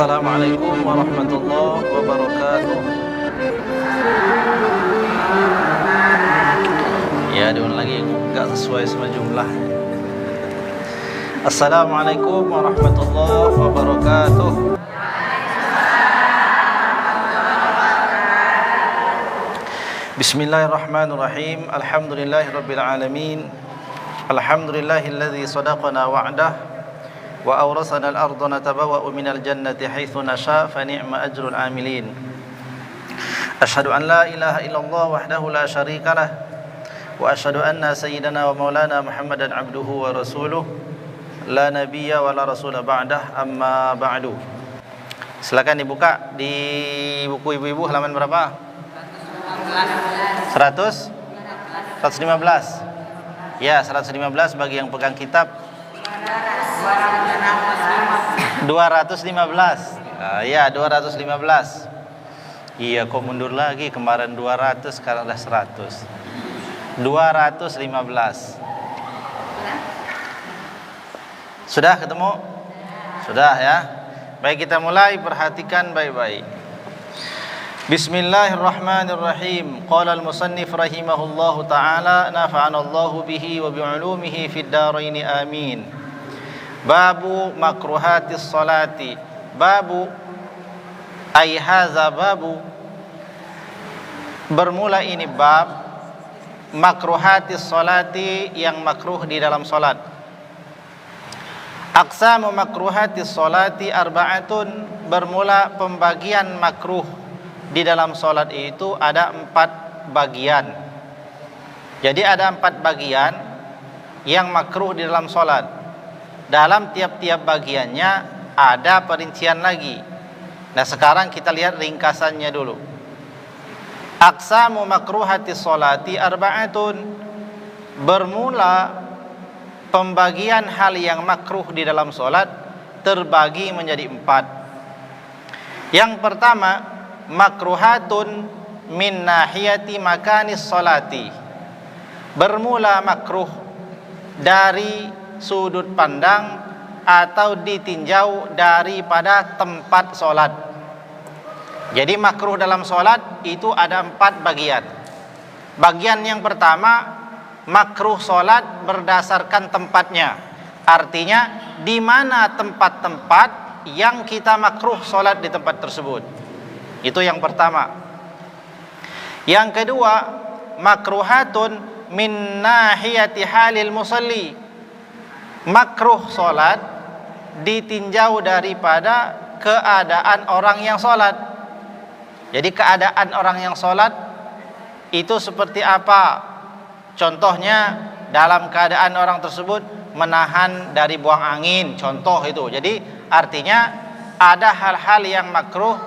Assalamualaikum warahmatullahi wabarakatuh. Ya, diulang lagi nggak sesuai sama jumlah. Assalamualaikum warahmatullahi wabarakatuh. Bismillahirrahmanirrahim. Alhamdulillahirabbil alamin. Alhamdulillahilladzi sadaqana wa'dah wa awrasana al-ardha natabawwa'u minal jannati haitsu nasha' fa ni'ma ajrul 'amilin. Asyhadu an la ilaha illallah wahdahu la syarika lah wa asyhadu anna sayyidana wa maulana Muhammadan 'abduhu wa rasuluh la nabiyya wa la rasula ba'dah, amma ba'du. Silakan dibuka di buku ibu-ibu halaman berapa? 115. Ya, 115 bagi yang pegang kitab. 215. Ya, 215. Iya, kok mundur lagi? Kemarin 200, sekarang udah 100. 215. Sudah ketemu? Sudah ya. Baik, kita mulai, perhatikan baik-baik. Bismillahirrahmanirrahim. Qala al-musannif rahimahullahu ta'ala, nafa'anallahu bihi wa bi'ulumihi fid dharain amin. Babu makruhatis salati. Babu ay hadza babu, bermula ini bab makruhatis salati, yang makruh di dalam salat. Aqsamu makruhatis salati arba'atun, bermula pembagian makruh di dalam salat itu ada 4 bagian. Jadi ada 4 bagian yang makruh di dalam salat. Dalam tiap-tiap bagiannya ada perincian lagi. Nah, sekarang kita lihat ringkasannya dulu. Aqsamu makruhatis sholati arba'atun, bermula pembagian hal yang makruh di dalam sholat terbagi menjadi 4. Yang pertama, makruhatun min nahiyati makanis sholati, bermula makruh dari sudut pandang atau ditinjau daripada tempat solat. Jadi makruh dalam solat itu ada 4 bagian. Bagian yang pertama, makruh solat berdasarkan tempatnya. Artinya di mana tempat-tempat yang kita makruh solat di tempat tersebut. Itu yang pertama. Yang kedua, makruhatun min nahiyati halil musalli, makruh solat ditinjau daripada keadaan orang yang solat. Jadi keadaan orang yang solat itu seperti apa? Contohnya dalam keadaan orang tersebut menahan dari buang angin, contoh itu. Jadi artinya ada hal-hal yang makruh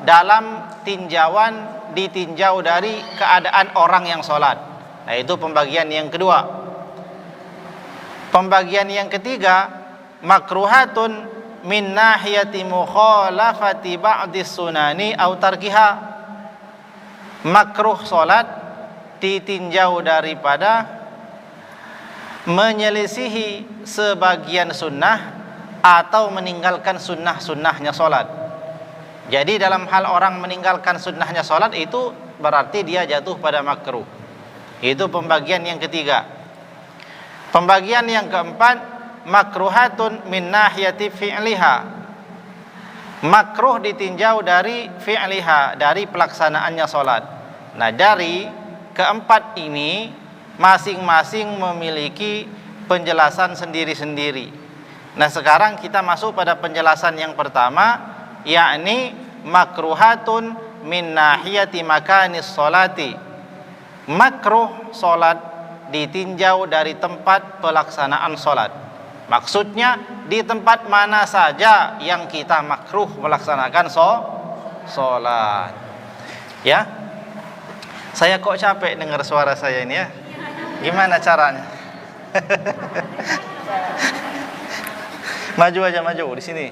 dalam tinjauan, ditinjau dari keadaan orang yang solat. Nah, itu pembagian yang kedua. Pembagian yang ketiga, makruhatun min nahiyati mukhalafati ba'dis sunani aw tarkiha, makruh salat ditinjau daripada menyelisihi sebagian sunnah atau meninggalkan sunnah-sunnahnya salat. Jadi dalam hal orang meninggalkan sunnahnya salat itu berarti dia jatuh pada makruh. Itu pembagian yang ketiga. Pembagian yang keempat, makruhatun min nahiyati fi'liha, makruh ditinjau dari fi'liha, dari pelaksanaannya salat. Nah, dari keempat ini masing-masing memiliki penjelasan sendiri-sendiri. Nah, sekarang kita masuk pada penjelasan yang pertama, yakni makruhatun min nahiyati makanis sholati, makruh salat ditinjau dari tempat pelaksanaan sholat. Maksudnya di tempat mana saja yang kita makruh melaksanakan sholat. Ya, saya kok capek dengar suara saya ini ya. Gimana caranya? Maju aja, maju di sini.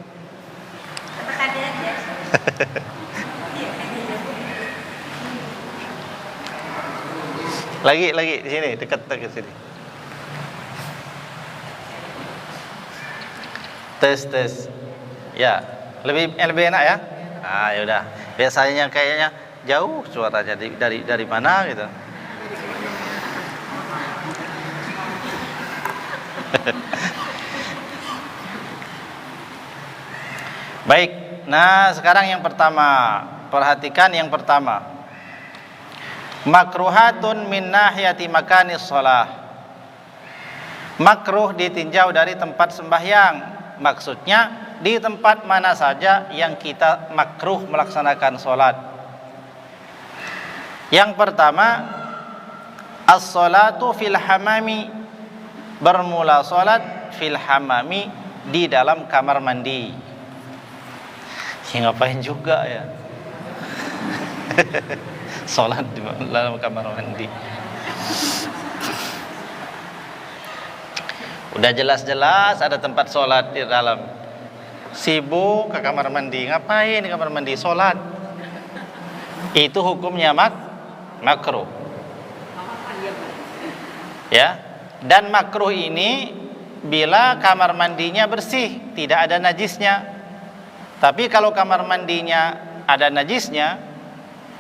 Lagi di sini, dekat sini. Tes. Ya. Lebih enak ya? Ah, ya udah. Biasanya kayaknya jauh suaranya dari mana gitu. Baik. Nah, sekarang yang pertama. Perhatikan yang pertama. Makruhatun min nahiyati makanis shalah. Makruh ditinjau dari tempat sembahyang. Maksudnya di tempat mana saja yang kita makruh melaksanakan sholat. Yang pertama, as-sholatu fil hamami, bermula sholat fil hamami, di dalam kamar mandi. Ya ngapain juga ya sholat di dalam kamar mandi. Udah jelas-jelas ada tempat sholat di dalam, sibuk ke kamar mandi. Ngapain di kamar mandi? Sholat. Itu hukumnya makruh. Ya. Dan makruh ini bila kamar mandinya bersih, tidak ada najisnya. Tapi kalau kamar mandinya ada najisnya,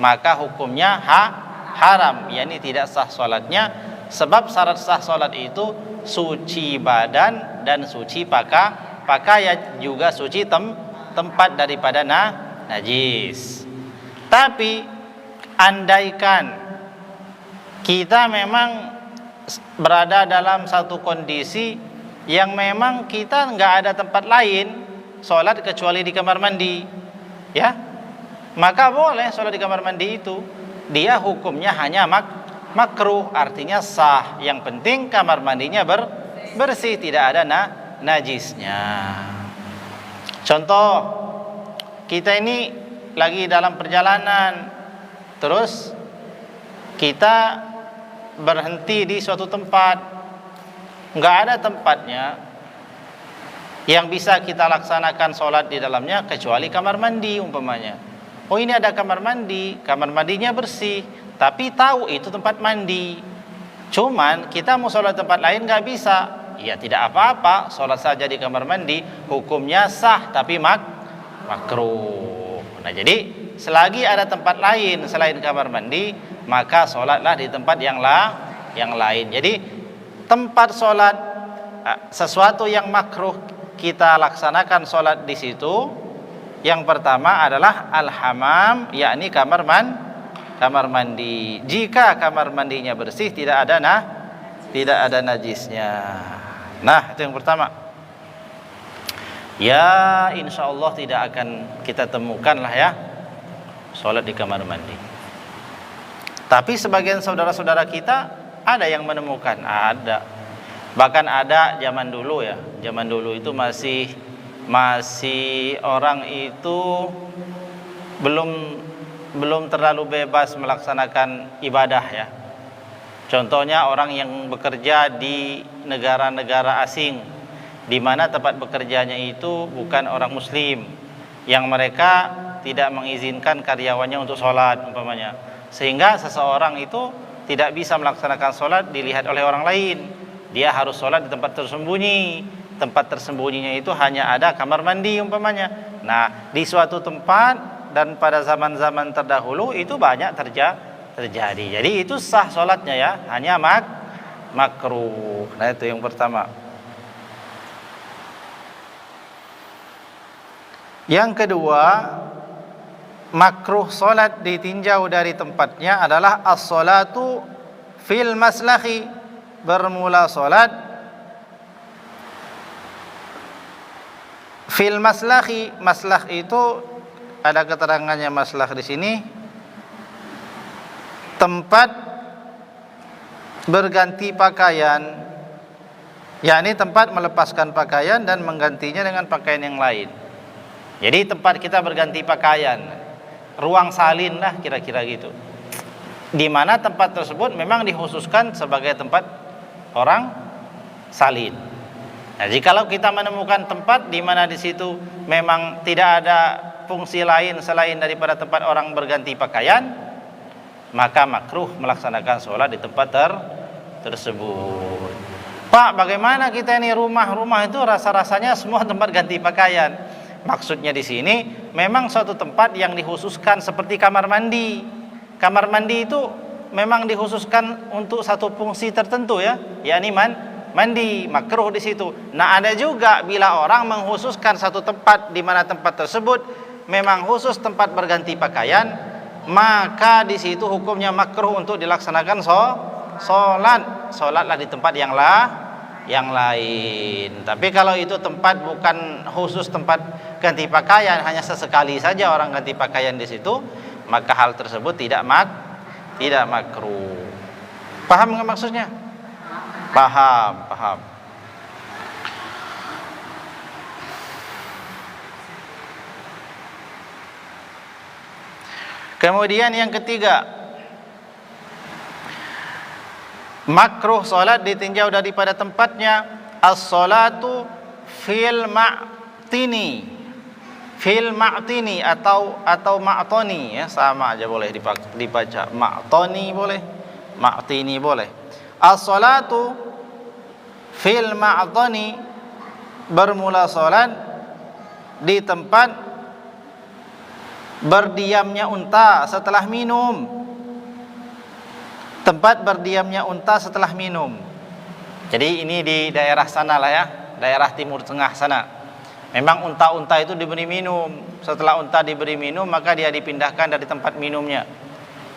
maka hukumnya haram, yakni tidak sah sholatnya. Sebab syarat sah sholat itu suci badan dan suci pakaian, juga suci tempat daripada najis. Tapi andaikan kita memang berada dalam satu kondisi yang memang kita nggak ada tempat lain sholat kecuali di kamar mandi, ya, maka boleh sholat di kamar mandi itu. Dia hukumnya hanya makruh, artinya sah. Yang penting kamar mandinya bersih, tidak ada najisnya. Contoh, kita ini lagi dalam perjalanan, terus kita berhenti di suatu tempat, nggak ada tempatnya yang bisa kita laksanakan sholat di dalamnya kecuali kamar mandi umpamanya. Oh, ini ada kamar mandinya bersih, tapi tahu itu tempat mandi. Cuman kita mau sholat tempat lain nggak bisa. Ya tidak apa-apa, sholat saja di kamar mandi, hukumnya sah tapi makruh. Nah, jadi selagi ada tempat lain selain kamar mandi, maka sholatlah di tempat yang lain. Jadi tempat sholat, sesuatu yang makruh kita laksanakan sholat di situ. Yang pertama adalah al-hamam, yakni kamar mandi. Jika kamar mandinya bersih, tidak ada najisnya. Nah, itu yang pertama. Ya, insya Allah tidak akan kita temukan lah ya sholat di kamar mandi. Tapi sebagian saudara-saudara kita ada yang menemukan, ada. Bahkan ada zaman dulu ya. Zaman dulu itu masih orang itu belum terlalu bebas melaksanakan ibadah ya. Contohnya orang yang bekerja di negara-negara asing, di mana tempat bekerjanya itu bukan orang muslim, yang mereka tidak mengizinkan karyawannya untuk sholat umpamanya, sehingga seseorang itu tidak bisa melaksanakan sholat dilihat oleh orang lain. Dia harus sholat di tempat tersembunyi. Tempat tersembunyinya itu hanya ada kamar mandi umpamanya. Nah, di suatu tempat dan pada zaman-zaman terdahulu itu banyak terjadi. Jadi itu sah sholatnya ya, hanya makruh. Nah, itu yang pertama. Yang kedua, makruh sholat ditinjau dari tempatnya adalah as-sholatu fil maslahi, bermula sholat fil maslahi. Maslah itu ada keterangannya, maslah di sini tempat berganti pakaian, yakni tempat melepaskan pakaian dan menggantinya dengan pakaian yang lain. Jadi tempat kita berganti pakaian, ruang salin lah kira-kira gitu, di mana tempat tersebut memang dikhususkan sebagai tempat orang salin. Nah, jikalau kita menemukan tempat di mana di situ memang tidak ada fungsi lain selain daripada tempat orang berganti pakaian, maka makruh melaksanakan sholat di tempat tersebut. Pak, bagaimana kita ini rumah itu rasa-rasanya semua tempat ganti pakaian? Maksudnya di sini memang suatu tempat yang dikhususkan seperti kamar mandi. Kamar mandi itu memang dikhususkan untuk satu fungsi tertentu ya, yakni mandi, makruh di situ. Nah, ada juga bila orang mengkhususkan satu tempat di mana tempat tersebut memang khusus tempat berganti pakaian, maka di situ hukumnya makruh untuk dilaksanakan sholatlah di tempat yang lain. Tapi kalau itu tempat bukan khusus tempat ganti pakaian, hanya sesekali saja orang ganti pakaian di situ, maka hal tersebut tidak makruh. Paham nggak maksudnya? Paham. Kemudian yang ketiga, makruh salat ditinjau daripada tempatnya, as-salatu fil ma'tini atau ma'tani ya, sama aja boleh dibaca. Ma'tani boleh, ma'tini boleh. As-salatu fil ma'tani, bermula salat di tempat berdiamnya unta setelah minum. Tempat berdiamnya unta setelah minum. Jadi ini di daerah sana lah ya, daerah timur tengah sana. Memang unta-unta itu diberi minum. Setelah unta diberi minum, maka dia dipindahkan dari tempat minumnya.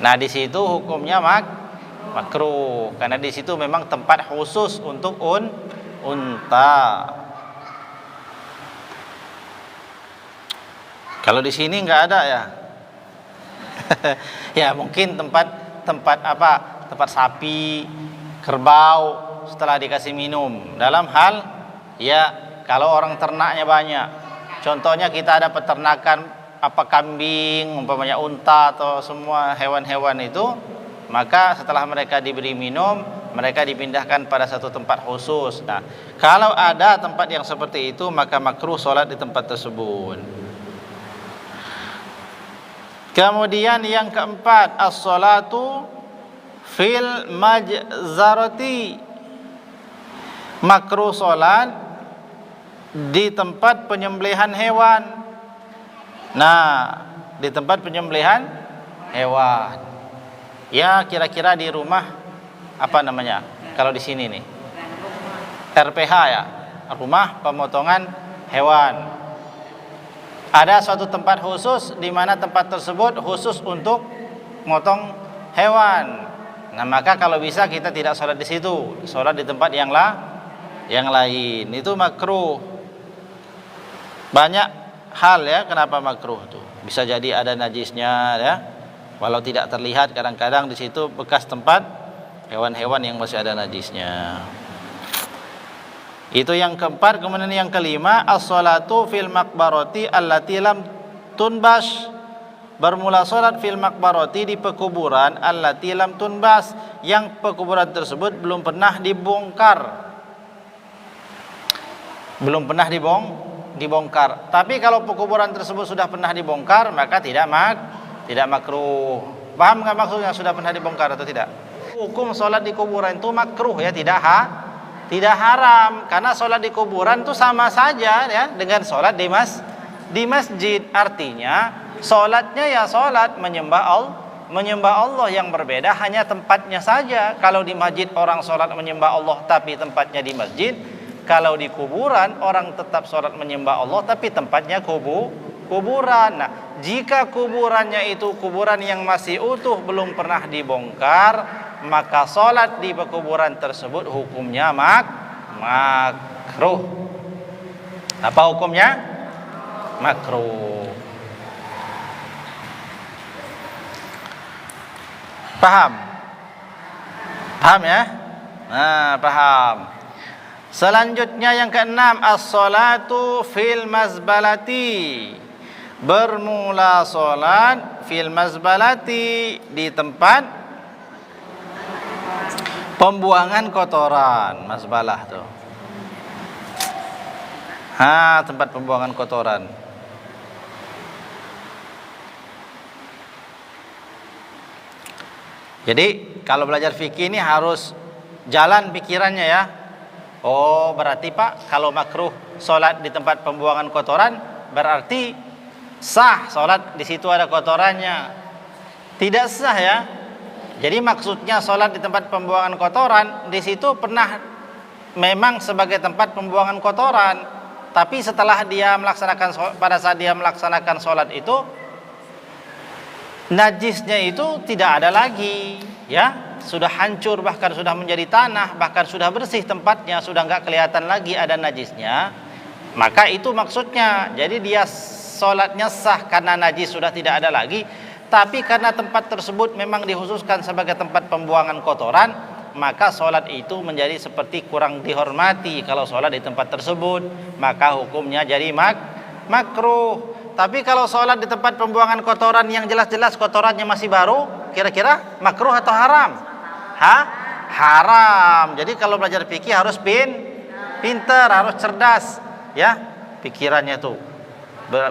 Nah, di situ hukumnya makruh, karena di situ memang tempat khusus untuk unta. Kalau di sini nggak ada ya. Ya mungkin tempat apa? Tempat sapi, kerbau setelah dikasih minum. Dalam hal ya kalau orang ternaknya banyak. Contohnya kita ada peternakan apa kambing, umpamanya unta atau semua hewan-hewan itu, maka setelah mereka diberi minum, mereka dipindahkan pada satu tempat khusus. Nah, kalau ada tempat yang seperti itu, maka makruh sholat di tempat tersebut. Kemudian yang keempat, as-salatu fil majzarati, makruh salat di tempat penyembelihan hewan. Nah, di tempat penyembelihan hewan. Ya, kira-kira di rumah apa namanya? Kalau di sini nih. RPH ya, rumah pemotongan hewan. Ada suatu tempat khusus di mana tempat tersebut khusus untuk motong hewan. Nah, maka kalau bisa kita tidak sholat di situ, sholat di tempat yang lain. Itu makruh. Banyak hal ya kenapa makruh itu. Bisa jadi ada najisnya ya. Walau tidak terlihat, kadang-kadang di situ bekas tempat hewan-hewan yang masih ada najisnya. Itu yang keempat. Kemudian yang kelima, as-salatu fil maqbarati allati lam tunbash, bermula salat fil maqbarati di pekuburan allati lam tunbas, yang pekuburan tersebut belum pernah dibongkar. Dibongkar. Tapi kalau pekuburan tersebut sudah pernah dibongkar, maka tidak makruh. Paham enggak maksudnya sudah pernah dibongkar atau tidak? Hukum salat di kuburan itu makruh ya, tidak haram, karena sholat di kuburan itu sama saja ya dengan sholat di masjid. Artinya sholatnya ya sholat menyembah Allah, yang berbeda hanya tempatnya saja. Kalau di masjid orang sholat menyembah Allah tapi tempatnya di masjid. Kalau di kuburan orang tetap sholat menyembah Allah tapi tempatnya kuburan. Nah, jika kuburannya itu kuburan yang masih utuh belum pernah dibongkar, maka sholat di pekuburan tersebut hukumnya makruh. Apa hukumnya? Makruh. Paham ya? Nah, paham. Selanjutnya yang keenam, as-salatu fil mazbalati, bermula sholat fil mazbalati di tempat pembuangan kotoran. Mazbalah tuh. Tempat pembuangan kotoran. Jadi kalau belajar fikih ini harus jalan pikirannya ya. Oh, berarti Pak, kalau makruh sholat di tempat pembuangan kotoran, berarti sah sholat di situ ada kotorannya. Tidak sah ya. Jadi maksudnya sholat di tempat pembuangan kotoran, di situ pernah memang sebagai tempat pembuangan kotoran, tapi setelah dia melaksanakan, pada saat dia melaksanakan sholat itu, najisnya itu tidak ada lagi, ya sudah hancur, bahkan sudah menjadi tanah, bahkan sudah bersih tempatnya, sudah nggak kelihatan lagi ada najisnya. Maka itu maksudnya. Jadi dia sholatnya sah karena najis sudah tidak ada lagi. Tapi karena tempat tersebut memang dikhususkan sebagai tempat pembuangan kotoran, maka sholat itu menjadi seperti kurang dihormati. Kalau sholat di tempat tersebut, maka hukumnya jadi makruh. Tapi kalau sholat di tempat pembuangan kotoran yang jelas-jelas kotorannya masih baru, kira-kira makruh atau haram? Haram. Jadi kalau belajar fikih harus pintar, harus cerdas, ya pikirannya tuh.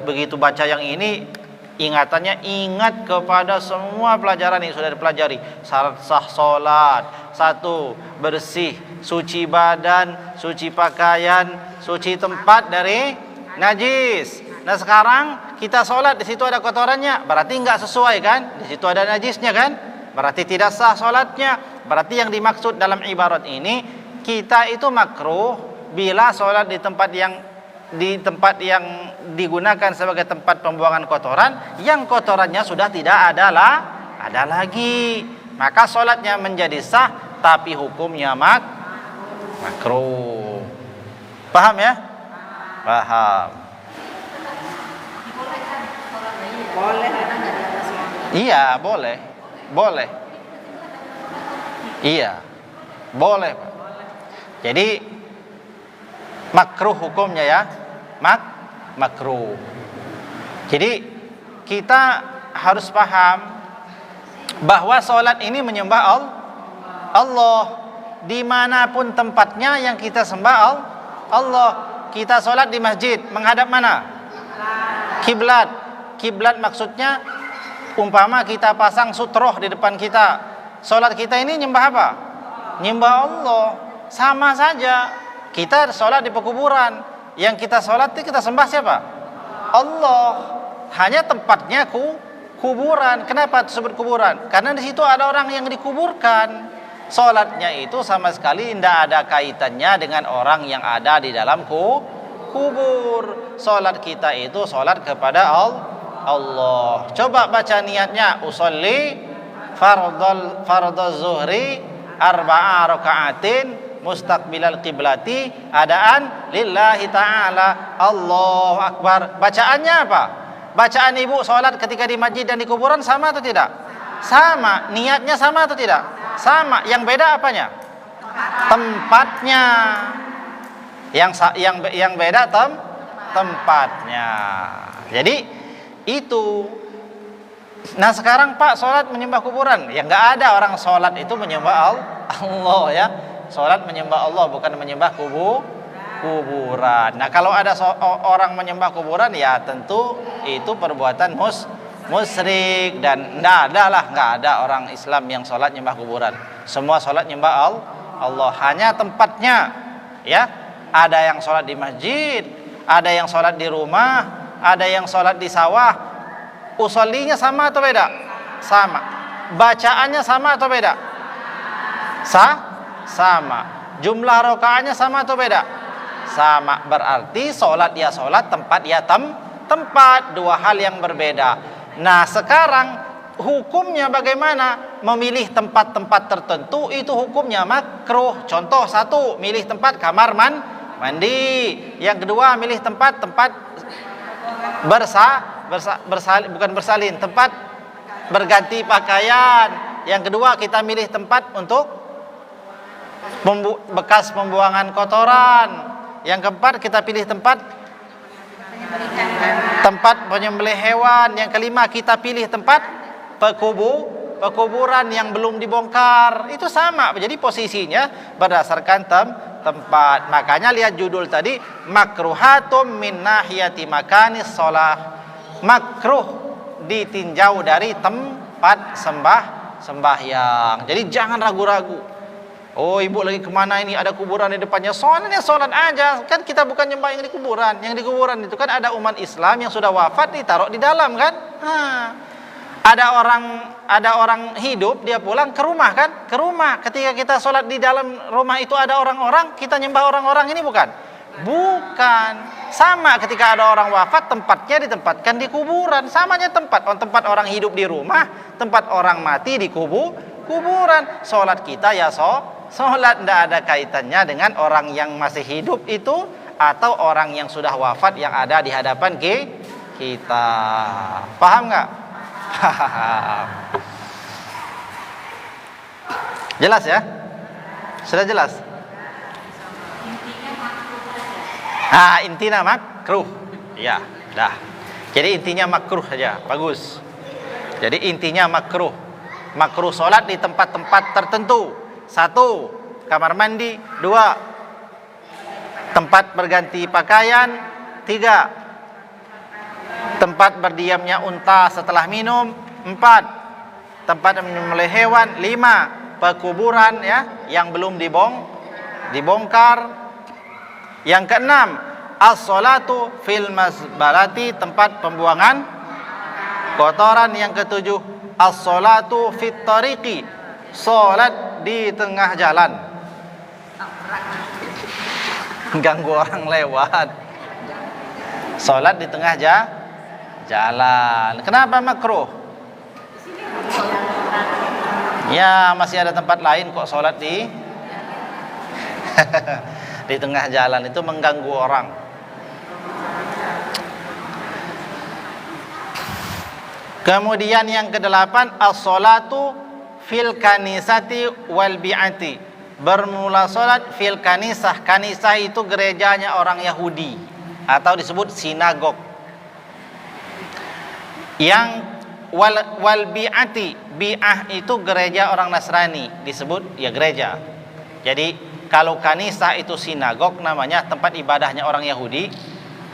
Begitu baca yang ini, ingatannya ingat kepada semua pelajaran yang sudah dipelajari. Syarat sah sholat: 1. Bersih, suci badan, suci pakaian, suci tempat dari najis. Nah sekarang kita sholat di situ ada kotorannya, berarti nggak sesuai kan? Di situ ada najisnya kan? Berarti tidak sah sholatnya. Berarti yang dimaksud dalam ibarat ini, kita itu makruh bila sholat di tempat yang digunakan sebagai tempat pembuangan kotoran, yang kotorannya sudah tidak ada lagi. Maka sholatnya menjadi sah, tapi hukumnya makruh. Paham ya? Paham. Iya, boleh. Iya, boleh, Pak. Jadi makruh hukumnya ya, makruh. Jadi kita harus paham bahwa sholat ini menyembah Allah. Dimanapun tempatnya yang kita sembah Allah. Kita sholat di masjid, menghadap mana? Kiblat. Kiblat maksudnya umpama kita pasang sutroh di depan kita, sholat kita ini nyembah apa? Nyembah Allah. Sama saja kita sholat di pekuburan, yang kita sholat itu kita sembah siapa? Allah. Hanya tempatnya kuburan. Kenapa disebut kuburan? Karena di situ ada orang yang dikuburkan. Sholatnya itu sama sekali tidak ada kaitannya dengan orang yang ada di dalam kubur. Sholat kita itu sholat kepada Allah. Coba baca niatnya: usolli fardhu zuhri arba'a raka'atin mustaqbilal qiblati adaan lillahi ta'ala. Allahu akbar. Bacaannya apa? Bacaan ibu sholat ketika di masjid dan di kuburan sama atau tidak? Sama. Niatnya sama atau tidak? Sama. Yang beda apanya? Tempatnya. Yang beda tempatnya. Jadi itu. Nah sekarang Pak sholat menyembah kuburan, ya nggak ada orang sholat itu menyembah Allah ya. Sholat menyembah Allah, bukan menyembah kuburan. Nah kalau ada orang menyembah kuburan, ya tentu itu perbuatan musyrik. Dan nggak ada orang Islam yang sholat menyembah kuburan. Semua sholat menyembah Allah. Hanya tempatnya, ya. Ada yang sholat di masjid, ada yang sholat di rumah, ada yang sholat di sawah. Usollinya sama atau beda? Sama. Bacaannya sama atau beda? Sama. Jumlah rakaatnya sama atau beda? Sama. Berarti sholat ya sholat, tempat ya tempat. Dua hal yang berbeda. Nah sekarang hukumnya bagaimana? Memilih tempat-tempat tertentu itu hukumnya makruh. Contoh 1, milih tempat kamar mandi. Yang kedua, milih tempat bukan bersalin, tempat berganti pakaian. Yang kedua, kita milih tempat untuk bekas pembuangan kotoran. Yang keempat, kita pilih tempat penyembelih hewan. Yang kelima, kita pilih tempat pekuburan yang belum dibongkar. Itu sama. Jadi posisinya berdasarkan tempat. Makanya lihat judul tadi, makruhatum min nahiyati makanis sholah. Makruh ditinjau dari tempat sembahyang. Jadi jangan ragu-ragu. Oh, ibu lagi kemana ini? Ada kuburan di depannya. Sholat aja. Kan kita bukan nyembah yang di kuburan. Yang di kuburan itu kan ada umat Islam yang sudah wafat ditaruh di dalam kan. Ada orang hidup, dia pulang ke rumah kan. Ke rumah. Ketika kita sholat di dalam rumah itu ada orang-orang, kita nyembah orang-orang ini bukan? Bukan. Sama ketika ada orang wafat, tempatnya ditempatkan di kuburan. Samanya tempat. Tempat orang hidup di rumah, tempat orang mati di kuburan. Sholat kita ya sholat, tidak ada kaitannya dengan orang yang masih hidup itu atau orang yang sudah wafat yang ada di hadapan kita. Paham nggak? Paham. Jelas ya? Sudah jelas? Intinya makruh. Ya, dah. Jadi intinya makruh saja, bagus. Jadi intinya makruh. Makruh sholat di tempat-tempat tertentu. 1, kamar mandi. 2, tempat berganti pakaian. 3, tempat berdiamnya unta setelah minum. 4, tempat menyembelih hewan. 5, pekuburan ya yang belum dibongkar. Yang ke-6, as-sholatu fil mazbalati, tempat pembuangan kotoran. Yang ke-7, as-sholatu fit tariqi, sholat di tengah jalan. Ganggu orang lewat. Sholat di tengah jalan. Kenapa makruh? Ya, masih ada tempat lain kok sholat di di tengah jalan, itu mengganggu orang. Kemudian yang ke-8, as-sholatu fil kanisati wal bi'ati, bermula sholat fil kanisah. Kanisah itu gerejanya orang Yahudi atau disebut sinagog. Yang wal bi'ati, bi'ah itu gereja orang Nasrani, disebut ya gereja. Jadi kalau kanisah itu sinagog, namanya tempat ibadahnya orang Yahudi.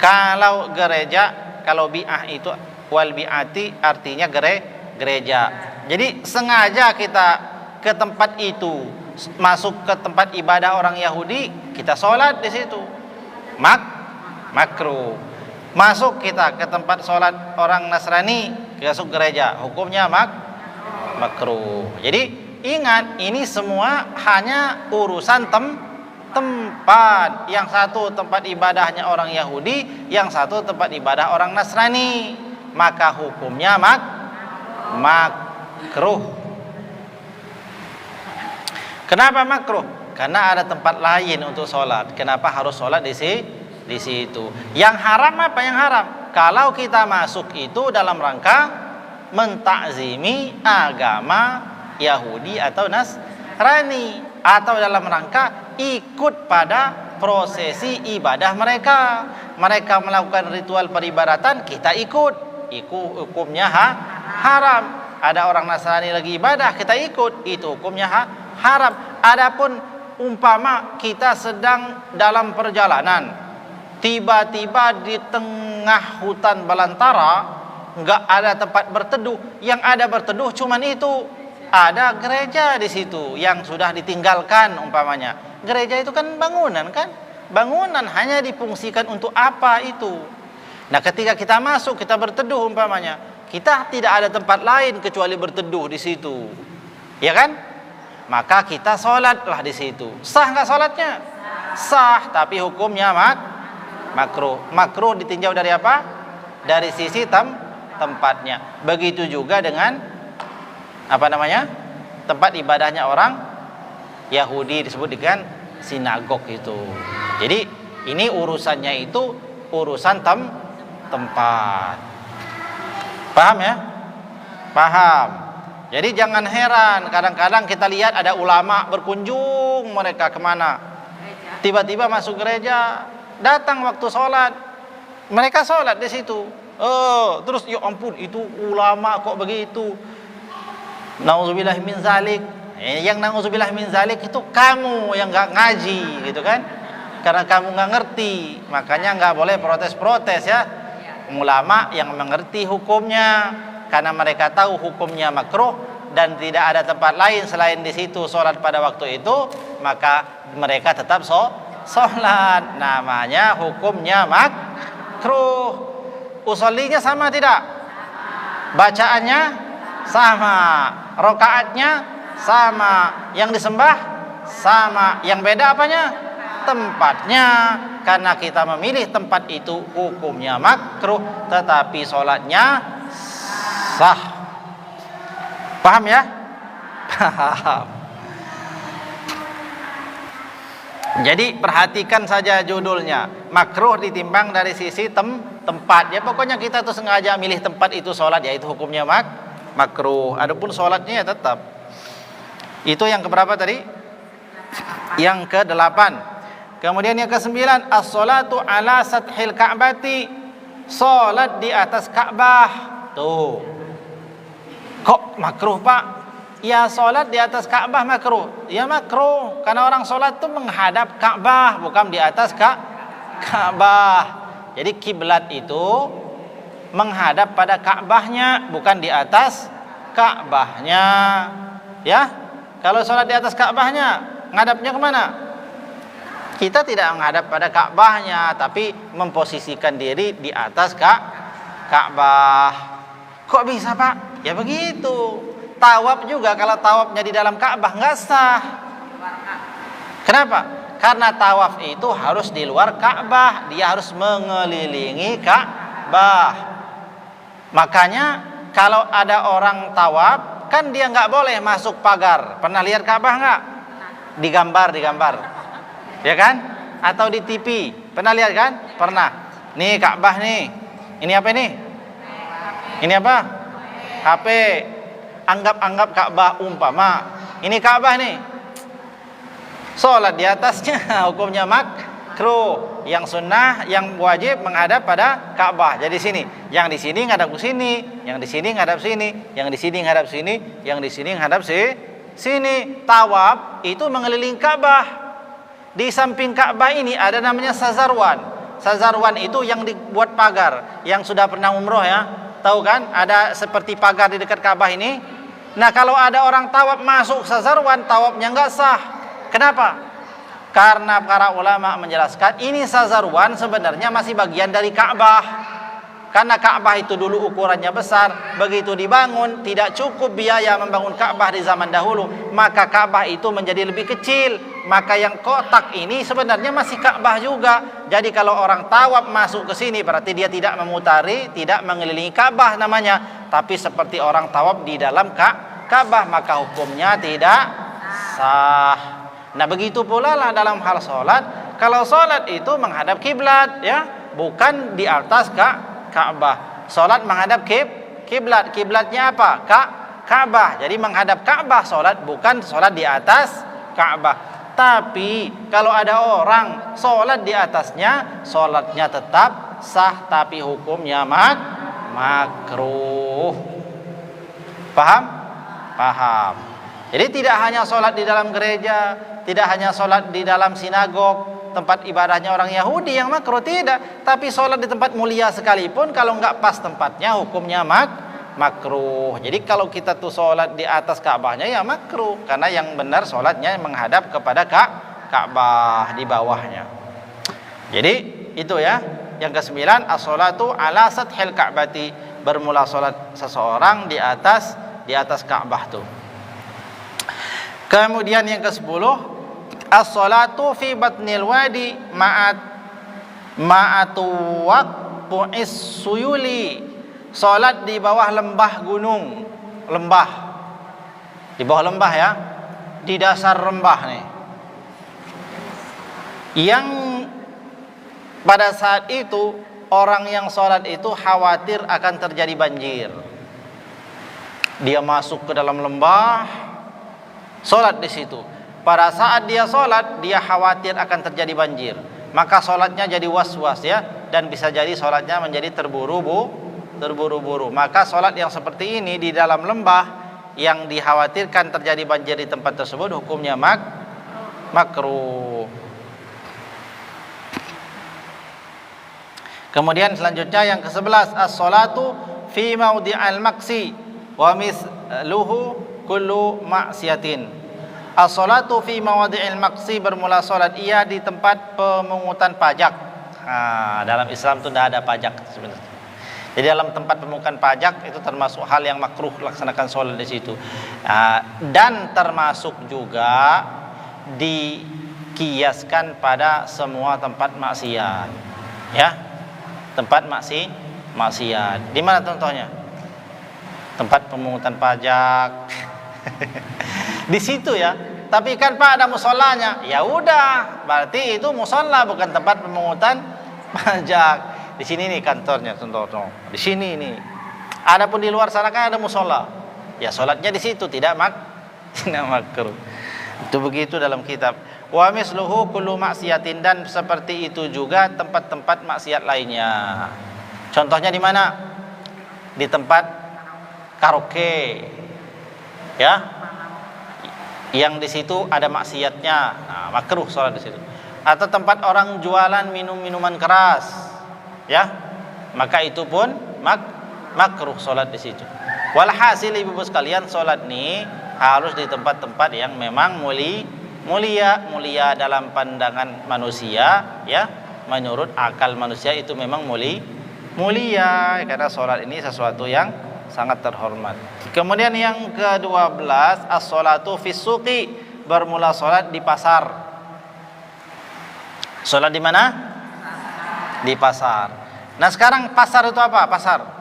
Kalau gereja, kalau bi'ah itu wal bi'ati artinya gereja. Jadi sengaja kita ke tempat itu, masuk ke tempat ibadah orang Yahudi, kita sholat di situ. Makruh. Masuk kita ke tempat sholat orang Nasrani, masuk gereja, hukumnya makruh. Jadi ingat, ini semua hanya urusan tempat. Yang satu tempat ibadahnya orang Yahudi, yang satu tempat ibadah orang Nasrani. Maka hukumnya makruh. Kenapa makruh? Karena ada tempat lain untuk sholat. Kenapa harus sholat di situ? Yang haram apa yang haram? Kalau kita masuk itu dalam rangka mentakzimi agama Yahudi atau Nasrani, atau dalam rangka ikut pada prosesi ibadah mereka. Mereka melakukan ritual peribadatan, kita ikut. Hukumnya haram. Ada orang Nasrani lagi ibadah, kita ikut, itu hukumnya haram. Adapun umpama kita sedang dalam perjalanan, tiba-tiba di tengah hutan belantara, nggak ada tempat berteduh, yang ada berteduh cuman itu, ada gereja di situ yang sudah ditinggalkan umpamanya. Gereja itu kan bangunan kan? Bangunan hanya difungsikan untuk apa itu? Nah, ketika kita masuk, kita berteduh umpamanya, kita tidak ada tempat lain kecuali berteduh di situ. Ya kan? Maka kita sholatlah di situ. Sah nggak sholatnya? Sah, tapi hukumnya makruh. Makruh ditinjau dari apa? Dari sisi tempatnya. Begitu juga dengan tempat ibadahnya orang Yahudi, disebut dengan sinagog itu. Jadi ini urusannya itu urusan tempat. Paham ya? Paham. Jadi jangan heran, kadang-kadang kita lihat ada ulama berkunjung, mereka kemana? Tiba-tiba masuk gereja, datang waktu sholat, mereka sholat di situ. Terus ya ampun, itu ulama kok begitu? Nauzubillah min zalik. Yang nauzubillah min zalik itu kamu yang nggak ngaji, gitu kan? Karena kamu nggak ngerti, makanya nggak boleh protes-protes ya. Ulama yang mengerti hukumnya, karena mereka tahu hukumnya makruh, dan tidak ada tempat lain selain di situ sholat pada waktu itu, maka mereka tetap sholat. Namanya hukumnya makruh. Usollinya sama tidak? Bacaannya sama, rakaatnya sama, yang disembah sama, yang beda apanya? Tempatnya. Karena kita memilih tempat itu hukumnya makruh, tetapi sholatnya sah. Paham ya? Paham. Jadi perhatikan saja judulnya, makruh ditimbang dari sisi tempat. Ya pokoknya kita tuh sengaja milih tempat itu sholat, yaitu hukumnya makruh. Adapun sholatnya ya tetap. Itu yang keberapa tadi? Yang ke-8. Kemudian yang ke-9, as-sholatu ala sathil ka'bati, sholat di atas Ka'bah. Tuh. Kok makruh Pak? Ya sholat di atas Ka'bah makruh. Ya makruh karena orang sholat tuh menghadap Ka'bah, bukan di atas Ka'bah. Jadi kiblat itu menghadap pada Ka'bahnya, bukan di atas Ka'bahnya. Ya, kalau sholat di atas Ka'bahnya, ngadapnya kemana? Kita tidak menghadap pada Ka'bahnya, tapi memposisikan diri di atas Ka'bah. Kok bisa Pak? Ya begitu. Tawaf juga, kalau tawafnya di dalam Ka'bah nggak sah. Kenapa? Karena tawaf itu harus di luar Ka'bah, dia harus mengelilingi Ka'bah. Makanya kalau ada orang tawaf, kan dia nggak boleh masuk pagar. Pernah lihat Ka'bah nggak? Digambar, ya kan? Atau di TV, pernah lihat kan? Pernah. Nih Ka'bah nih. Ini apa nih? Ini apa? HP. Anggap Ka'bah umpama. Ini Ka'bah nih. Sholat di atasnya hukumnya makruh. Yang sunnah, yang wajib menghadap pada Ka'bah. Jadi sini, yang di sini ngadap ke sini, yang di sini ngadap sini, yang di sini ngadap sini, yang di sini ngadap sini. Tawaf itu mengelilingi Ka'bah. Di samping Ka'bah ini ada namanya Sazarwan. Sazarwan itu yang dibuat pagar. Yang sudah pernah umroh ya, tahu kan? Ada seperti pagar di dekat Ka'bah ini. Nah kalau ada orang tawaf masuk Sazarwan, tawafnya nggak sah. Kenapa? Karena para ulama menjelaskan ini Sazarwan sebenarnya masih bagian dari Ka'bah. Karena Ka'bah itu dulu ukurannya besar, begitu dibangun tidak cukup biaya membangun Ka'bah di zaman dahulu, maka Ka'bah itu menjadi lebih kecil. Maka yang kotak ini sebenarnya masih Ka'bah juga. Jadi kalau orang tawaf masuk ke sini berarti dia tidak memutari, tidak mengelilingi Ka'bah namanya, tapi seperti orang tawaf di dalam Ka'bah, maka hukumnya tidak sah. Nah begitu pula lah dalam hal sholat. Kalau sholat itu menghadap kiblat ya, bukan di atas Ka'bah. Sholat menghadap kiblat. Kiblatnya apa? Ka'bah. Jadi menghadap Ka'bah sholat, bukan sholat di atas Ka'bah. Tapi kalau ada orang sholat di atasnya, sholatnya tetap sah, tapi hukumnya makruh. Paham? Paham. Jadi tidak hanya sholat di dalam gereja, tidak hanya sholat di dalam sinagog, tempat ibadahnya orang Yahudi yang makruh, tidak. Tapi sholat di tempat mulia sekalipun kalau nggak pas tempatnya hukumnya makruh. Jadi kalau kita tuh sholat di atas Ka'bahnya ya makruh, karena yang benar sholatnya menghadap kepada Ka'bah, di bawahnya. Jadi itu ya. Yang ke-9, as-sholatu ala sathil ka'bati, bermula sholat seseorang di atas Ka'bah tuh. Kemudian yang ke-10, as-sholatu fi batnil wadi ma'atu waqpu'is suyuli, sholat di bawah lembah gunung, di bawah lembah ya, di dasar lembah nih, yang pada saat itu orang yang sholat itu khawatir akan terjadi banjir. Dia masuk ke dalam lembah, sholat di situ. Pada saat dia sholat, dia khawatir akan terjadi banjir, maka sholatnya jadi was-was ya, dan bisa jadi sholatnya menjadi terburu-buru. Maka sholat yang seperti ini di dalam lembah yang dikhawatirkan terjadi banjir di tempat tersebut hukumnya makruh. Kemudian selanjutnya yang ke-11, as-sholatu fi maudhi'al maksi wa misluhu kullu ma'siyatin. As-salatu fi mawadhi'il maqsi, bermula salat ia di tempat pemungutan pajak. Dalam Islam itu tidak ada pajak sebenarnya. Jadi dalam tempat pemungutan pajak itu termasuk hal yang makruh laksanakan salat di situ. Dan termasuk juga dikiaskan pada semua tempat maksiat. Ya. Tempat maksiat. Di mana contohnya? Tempat pemungutan pajak. Di situ ya. Tapi kan Pak ada musolanya. Ya udah, berarti itu musola bukan tempat pemungutan pajak. Di sini nih kantornya, contoh. Di sini nih. Adapun di luar sana kan ada musola. Ya salatnya di situ tidak makruh. Itu begitu dalam kitab. Wa misluhu kullu maksiatin, dan seperti itu juga tempat-tempat maksiat lainnya. Contohnya di mana? Di tempat karaoke. Ya. Yang di situ ada maksiatnya, makruh salat di situ. Atau tempat orang jualan minuman keras, ya, maka itu pun makruh salat di situ. Walhasil ibu-ibu sekalian, salat ini harus di tempat-tempat yang memang mulia dalam pandangan manusia, ya, menurut akal manusia itu memang mulia, karena salat ini sesuatu yang sangat terhormat. Kemudian yang ke-12, as-sholatu fis suqi, bermula salat di pasar. Salat di mana? Di pasar. Nah, sekarang pasar itu apa? Pasar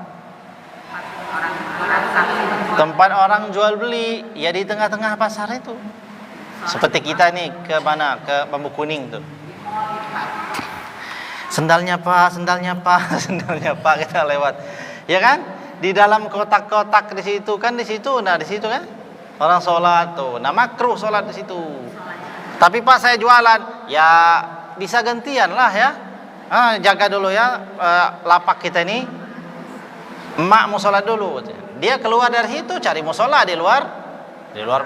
tempat orang jual beli, ya di tengah-tengah pasar itu. Seperti kita nih ke mana? Ke Bambu Kuning tuh. Sendalnya Pak, kita lewat. Ya kan? Di dalam kotak-kotak di situ kan, di situ kan orang sholat tuh. Nah, makruh sholat di situ. Tapi Pak saya jualan, ya bisa gantian lah ya. Jaga dulu ya lapak kita ini. Emak mau sholat dulu. Dia keluar dari situ cari musola di luar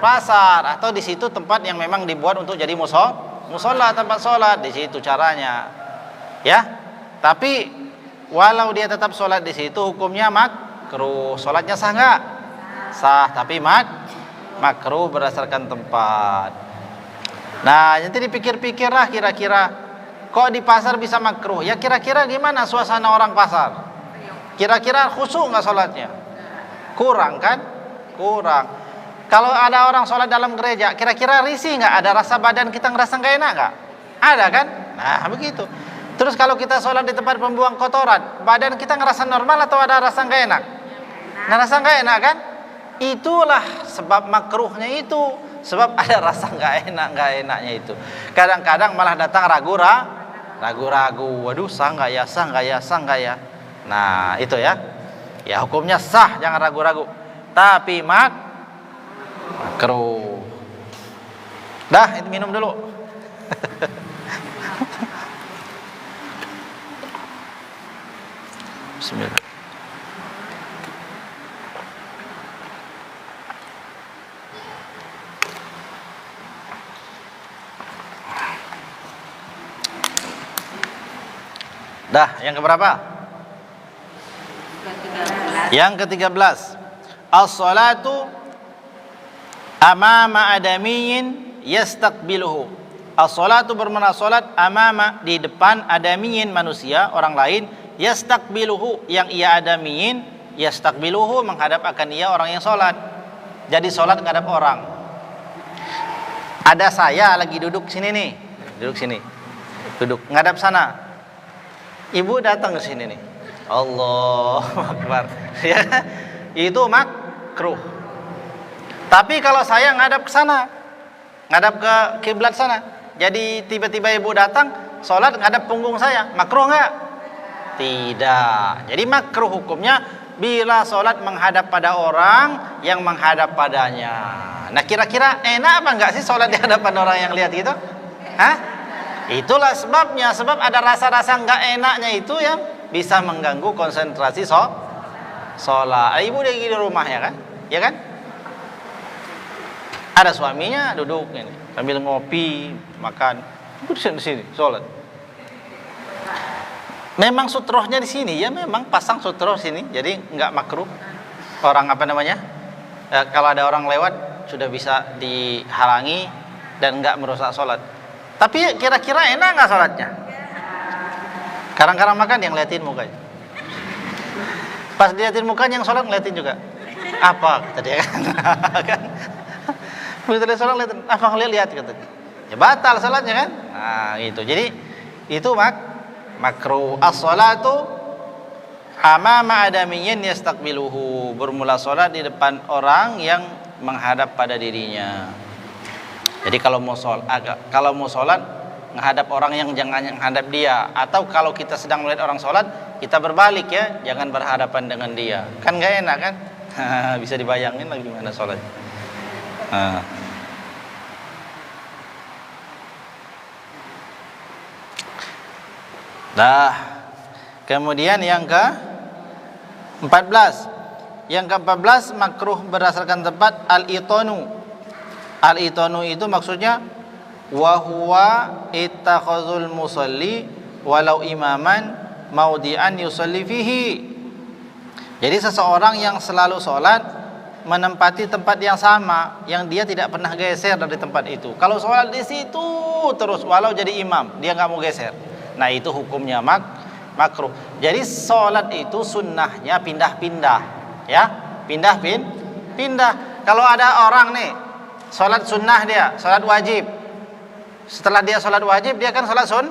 pasar, atau di situ tempat yang memang dibuat untuk jadi musola tempat sholat, di situ caranya. Ya. Tapi walau dia tetap sholat di situ, hukumnya makruh. Sholatnya sah nggak? Sah, tapi makruh berdasarkan tempat. Nah, nanti dipikir-pikirlah kira-kira kok di pasar bisa makruh? Ya kira-kira gimana suasana orang pasar? Kira-kira khusyuk nggak sholatnya? Kurang kan? Kurang. Kalau ada orang sholat dalam gereja, kira-kira risih nggak? Ada rasa badan kita ngerasa nggak enak nggak? Ada kan? Nah begitu. Terus kalau kita sholat di tempat pembuang kotoran, badan kita ngerasa normal atau ada rasa nggak enak? Ngerasa nggak enak kan? Itulah sebab makruhnya itu. Sebab ada rasa nggak enaknya itu. Kadang-kadang malah datang ragu-ragu. Waduh, sah nggak ya? Nah itu ya. Ya hukumnya sah, jangan ragu-ragu. Tapi makruh. Dah, itu minum dulu. Bismillah. Dah, yang keberapa? Yang ke-13. As-salatu amama adamiyin yastaqbiluhu. As-salatu bermakna salat amama, di depan, adamiyin manusia, orang lain, yastaqbiluhu yang ia adamiyin, yastaqbiluhu menghadap akan ia orang yang salat. Jadi salat menghadap orang. Ada saya lagi duduk sini nih. Duduk ngadap sana. Ibu datang ke sini nih. Allahu Akbar. Ya, itu makruh. Tapi kalau saya ngadap ke sana, ngadap ke kiblat sana, jadi tiba-tiba ibu datang, sholat ngadap punggung saya, makruh nggak? Tidak. Jadi makruh hukumnya bila sholat menghadap pada orang yang menghadap padanya. Nah, kira-kira enak apa enggak sih sholat di hadapan orang yang lihat gitu? Hah? Itulah sebabnya, sebab ada rasa-rasa enggak enaknya itu yang bisa mengganggu konsentrasi sholat. Ibu lagi di rumah ya kan? Ya kan? Ada suaminya duduk ini sambil ngopi, makan. Ibu di sini sholat. Memang sutrohnya di sini, ya memang pasang sutroh sini, jadi enggak makruh. Orang apa namanya? Kalau ada orang lewat sudah bisa dihalangi dan nggak merusak sholat. Tapi kira-kira enak nggak sholatnya? Kadang-kadang makan yang liatin mukanya. Pas diliatin mukanya yang sholat ngeliatin juga. Apa kata dia kan? Kan? Begitu dia sholat liatin, apa ngeliat katanya. Ya batal sholatnya kan? Nah gitu. Jadi itu makruh. As-sholatu amama adamiyyin yastaqbiluhu. Bermula sholat di depan orang yang menghadap pada dirinya. Jadi kalau mau sholat menghadap orang yang jangan menghadap dia. Atau kalau kita sedang melihat orang sholat, kita berbalik ya, jangan berhadapan dengan dia. Kan gak enak kan? Bisa dibayangin lagi gimana sholat. Dah. Kemudian yang ke-14. Yang ke-14 makruh berdasarkan tempat al-itanu. Al-itanu itu maksudnya wa huwa ittakhazul musalli walau imaman maudi'an yusalli fihi. Jadi seseorang yang selalu sholat menempati tempat yang sama, yang dia tidak pernah geser dari tempat itu. Kalau sholat di situ terus walau jadi imam, dia nggak mau geser. Nah itu hukumnya makruh. Jadi sholat itu sunnahnya pindah-pindah, ya, pindah. Kalau ada orang nih sholat sunnah, dia sholat wajib. Setelah dia sholat wajib, dia kan sholat sunnah.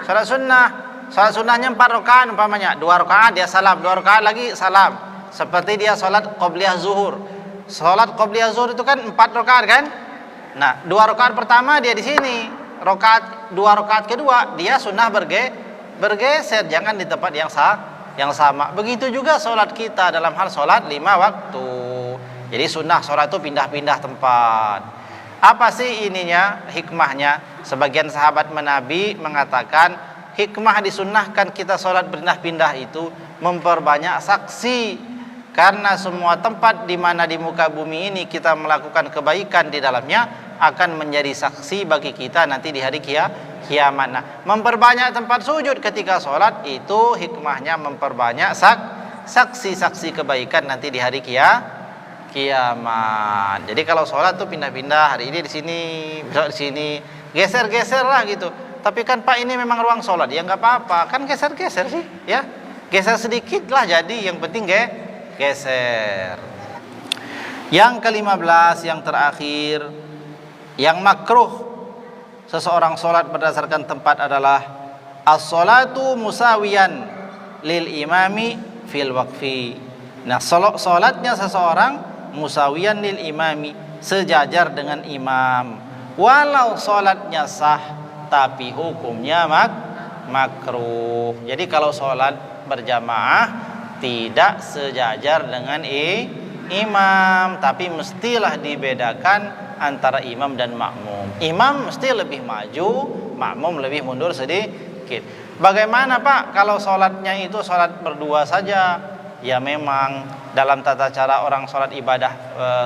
Sholat sunnahnya 4 rakaat umpamanya, 2 rakaat dia salam, 2 rakaat lagi salam. Seperti dia sholat qobliyah zuhur. Sholat qobliyah zuhur itu kan 4 rakaat kan? Nah 2 rakaat pertama dia di sini, 2 rakaat kedua dia sunnah bergeser, jangan di tempat yang sama. Begitu juga sholat kita dalam hal sholat 5 waktu. Jadi sunnah sholat itu pindah-pindah tempat. Apa sih ininya, hikmahnya? Sebagian sahabat Nabi mengatakan hikmah disunnahkan kita sholat pindah-pindah itu memperbanyak saksi. Karena semua tempat di mana di muka bumi ini kita melakukan kebaikan di dalamnya akan menjadi saksi bagi kita nanti di hari kiamat. Nah, memperbanyak tempat sujud ketika sholat itu hikmahnya memperbanyak saksi-saksi kebaikan nanti di hari kiamat. Jadi kalau sholat tuh pindah-pindah, hari ini di sini, besok di sini, geser-geser lah gitu. Tapi kan Pak ini memang ruang sholat, ya nggak apa-apa, kan geser-geser sih, ya, geser sedikit lah. Jadi yang penting geser. Yang ke-15 yang terakhir, yang makruh seseorang sholat berdasarkan tempat adalah as-sholatu musawiyan lil imami fil waqfi. Nah, sholatnya seseorang musawiyan lil imami, sejajar dengan imam, walau sholatnya sah tapi hukumnya makruh. Jadi kalau sholat berjamaah tidak sejajar dengan imam, tapi mestilah dibedakan antara imam dan makmum. Imam mesti lebih maju, makmum lebih mundur sedikit. Bagaimana Pak kalau sholatnya itu sholat berdua saja? Ya memang dalam tata cara orang sholat ibadah,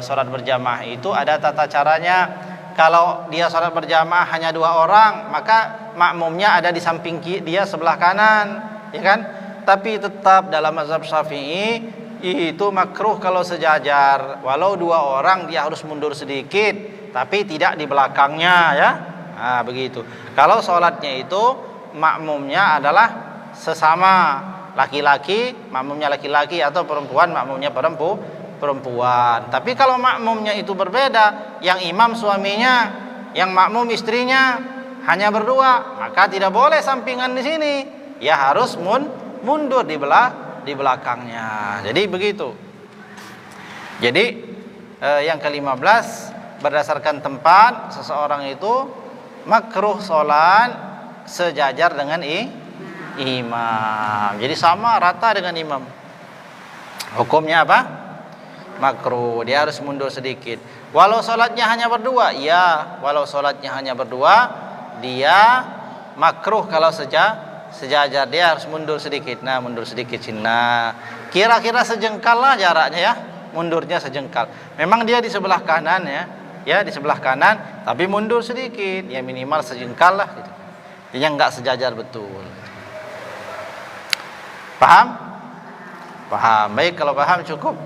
sholat berjamaah itu ada tata caranya. Kalau dia sholat berjamaah hanya 2 orang, maka makmumnya ada di samping dia sebelah kanan, ya kan? Tapi tetap dalam mazhab Syafi'i itu makruh kalau sejajar. Walau 2 orang dia harus mundur sedikit, tapi tidak di belakangnya, ya. Nah begitu. Kalau sholatnya itu makmumnya adalah sesama, laki-laki makmumnya laki-laki atau perempuan makmumnya perempuan. Tapi kalau makmumnya itu berbeda, yang imam suaminya, yang makmum istrinya, hanya berdua, maka tidak boleh sampingan di sini. Ya harus mundur di belakangnya. Jadi begitu. Jadi yang ke-15 berdasarkan tempat seseorang itu makruh sholat sejajar dengan imam. Jadi sama rata dengan imam. Hukumnya apa? Makruh. Dia harus mundur sedikit. Walau sholatnya hanya berdua, ya. Walau sholatnya hanya berdua, dia makruh kalau sejajar. Dia harus mundur sedikit. Nah, mundur sedikit sini. Nah, kira-kira sejengkal lah jaraknya ya. Mundurnya sejengkal. Memang dia di sebelah kanan ya. Ya, di sebelah kanan, tapi mundur sedikit. Ya minimal sejengkal lah gitu. Yang enggak sejajar betul. Paham? Paham. Baik, kalau paham cukup.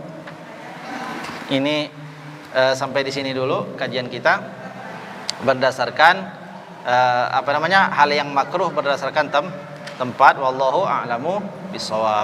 Ini sampai di sini dulu kajian kita berdasarkan hal yang makruh berdasarkan tempat. Wallahu a'lamu bishawab.